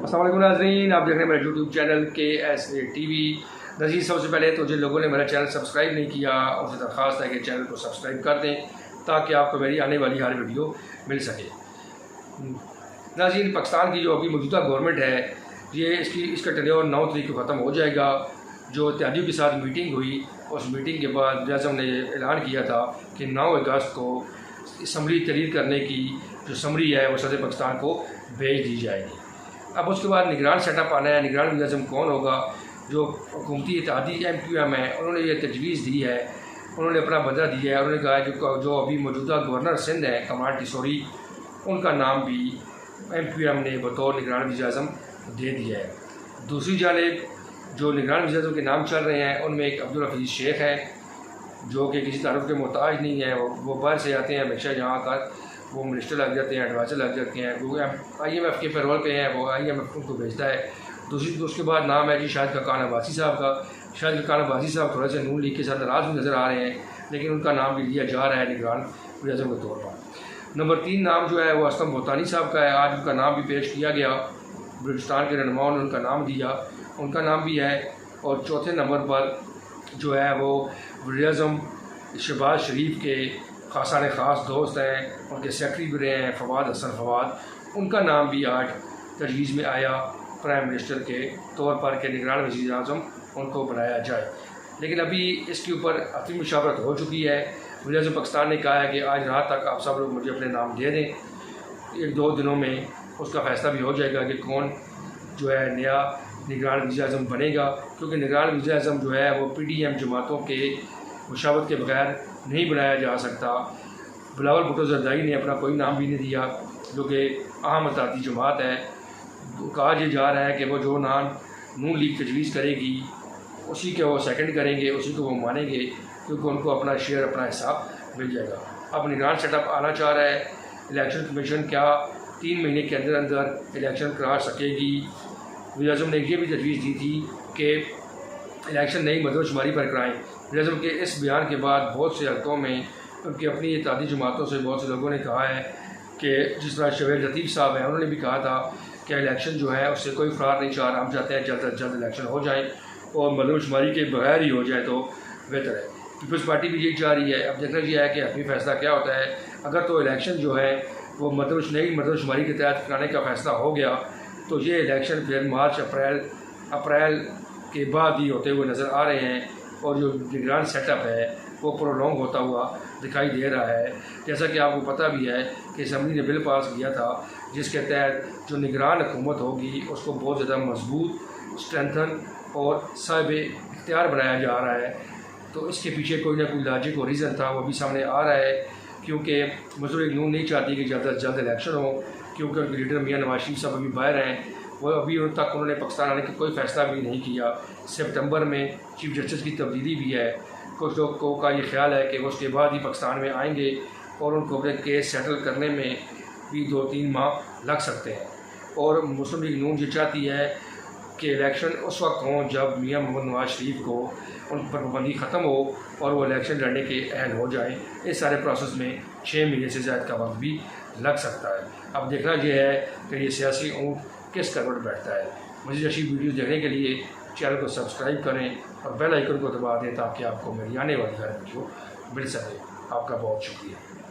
अस्सलाम वालेकुम नाज़रीन, आप देख रहे हैं मेरा यूट्यूब चैनल KSA TV। नाज़रीन, सबसे पहले तो जिन लोगों ने मेरा चैनल सब्सक्राइब नहीं किया उनसे दरख्वास्त है कि चैनल को सब्सक्राइब कर दें ताकि आपको मेरी आने वाली हर वीडियो मिल सके। नाज़रीन, पाकिस्तान की जो अभी मौजूदा गवर्नमेंट है ये इसका टेन्योर 9 तारीख को ख़त्म हो जाएगा। जो इत्तेहादियों के साथ मीटिंग हुई, उस मीटिंग के बाद वज़ीर आज़म ने ऐलान किया था कि 9 अगस्त को असम्बली तहरीर करने की जो समरी है वो सदर पाकिस्तान को भेज दी जाएगी। अब उसके बाद निगरान सेटअप आना है। निगरान वज़ीर आज़म कौन होगा? जो हुकूमती इत्तेहादी MQM है उन्होंने ये तजवीज़ दी है, उन्होंने अपना बदला दिया है। उन्होंने कहा है जो अभी मौजूदा गवर्नर सिंध है कमाल टिसोरी, उनका नाम भी MQM ने बतौर निगरान वज़ीर आज़म दे दिया है। दूसरी जानिब जो निगरान वज़ीर आज़म के नाम चल रहे हैं उनमें एक अब्दुल हफीज़ शेख है जो कि किसी तारुफ के मोहताज नहीं है। वो बाहर से आते हैं, हमेशा यहाँ का वो मिनिस्टर लग जाते हैं, एडवाइज़र लग जाते हैं। वो IMF के पैरोल पे हैं, वो IMF उनको भेजता है। उसके बाद नाम है जी शाहिद खाकान अब्बासी साहब का। शाहिद खाकान अब्बासी साहब थोड़ा सा नून लीग के साथ नाराज़ भी नज़र आ रहे हैं, लेकिन उनका नाम भी लिया जा रहा है निगरान वज़ीर आज़म के तौर पर। नंबर 3 नाम जो है वो असलम बोतानी साहब का है। आज उनका नाम भी पेश किया गया, बलूचिस्तान के रहनुमाओं ने उनका नाम दिया, उनका नाम भी है। और चौथे नंबर पर जो है वो वज़ीर आज़म शहबाज शरीफ के खासाने ख़ास दोस्त हैं, उनके सेक्रेटरी भी रहे हैं फवाद हसन फवाद, उनका नाम भी आज तजवीज़ में आया प्राइम मिनिस्टर के तौर पर कि निगरान वज़ीर आज़म उनको बनाया जाए। लेकिन अभी इसके ऊपर अपनी मुशावरत हो चुकी है। वज़ीर आज़म पाकिस्तान ने कहा है कि आज रात तक आप सब लोग मुझे अपने नाम दे दें, 1-2 दिनों में उसका फ़ैसला भी हो जाएगा कि कौन जो है नया निगरान वज़ीर आज़म बनेगा। क्योंकि निगरान वज़ीर आज़म जो है वो PDM जमातों के मुशावरत के बगैर नहीं बनाया जा सकता। बिलावल भुट्टो ज़रदारी ने अपना कोई नाम भी नहीं दिया, जो कि अहम इत्तेहादी जमात है। कहा जा रहा है कि वो जो नाम नून लीग तजवीज़ करेगी उसी के वो सेकंड करेंगे, उसी को वो मानेंगे, क्योंकि उनको अपना शेयर, अपना हिसाब मिल जाएगा। अब निगरान सेटअप आना चाह रहा है। इलेक्शन कमीशन क्या 3 महीने के अंदर अंदर इलेक्शन करा सकेगी? वज़ीर आज़म ने ये भी तजवीज़ दी थी कि इलेक्शन नई मरदमशुमारी पर कराएँ। वज़ीर आज़म के इस बयान के बाद बहुत से हल्कों में उनकी अपनी इत्तेहादी जमातों से बहुत से लोगों ने कहा है कि जिस तरह शवेद लतीफ़ साहब हैं, उन्होंने भी कहा था कि इलेक्शन जो है उससे कोई फ़रार नहीं चाह रहा, हम चाहते हैं जल्द अज जल्द इलेक्शन हो जाए और मरदमशुमारी के बगैर ही हो जाए तो बेहतर है। पीपल्स पार्टी भी यही चाह रही है। अब देखना ये है कि अपनी फ़ैसला क्या होता है। अगर तो इलेक्शन जो है वो नई मरदमशुमारी के तहत कराने का फ़ैसला हो गया तो ये इलेक्शन फिर मार्च अप्रैल के बाद ही होते हुए नज़र आ रहे हैं। और जो निगरान सेटअप है वो प्रोलॉन्ग होता हुआ दिखाई दे रहा है। जैसा कि आपको पता भी है कि असम्बली ने बिल पास किया था जिसके तहत जो निगरान हुकूमत होगी उसको बहुत ज़्यादा मजबूत, स्ट्रेंथन और साहिब इख्तियार बनाया जा रहा है। तो इसके पीछे कोई ना कोई लॉजिक और रीज़न था, वो भी सामने आ रहा है। क्योंकि मजदूर नून नहीं चाहती कि जल्द से जल्द इलेक्शन हो, क्योंकि उनके लीडर मियाँ नवाज शरीफ साहब अभी बाहर हैं। वो अभी उन तक उन्होंने पाकिस्तान आने का कोई फ़ैसला भी नहीं किया। सितंबर में चीफ जस्टिस की तब्दीली भी है। कुछ लोगों का ये ख्याल है कि वो उसके बाद ही पाकिस्तान में आएंगे और उनको अपने केस सेटल करने में भी 2-3 माह लग सकते हैं। और मुस्लिम लीग नून ये चाहती है कि इलेक्शन उस वक्त हों जब मियाँ मोहम्मद नवाज शरीफ को उन पर पाबंदी ख़त्म हो और वो इलेक्शन लड़ने के अहल हो जाए। इस सारे प्रोसेस में 6 महीने से ज़्यादा का वक्त भी लग सकता है। अब देखना यह है कि ये सियासी ऊँट किस करवट बैठता है। मज़ीद अच्छी वीडियोज़ देखने के लिए चैनल को सब्सक्राइब करें और बेल आइकन को दबा दें ताकि आपको मेरी आने वाली हर वीडियो मिल सके। आपका बहुत शुक्रिया।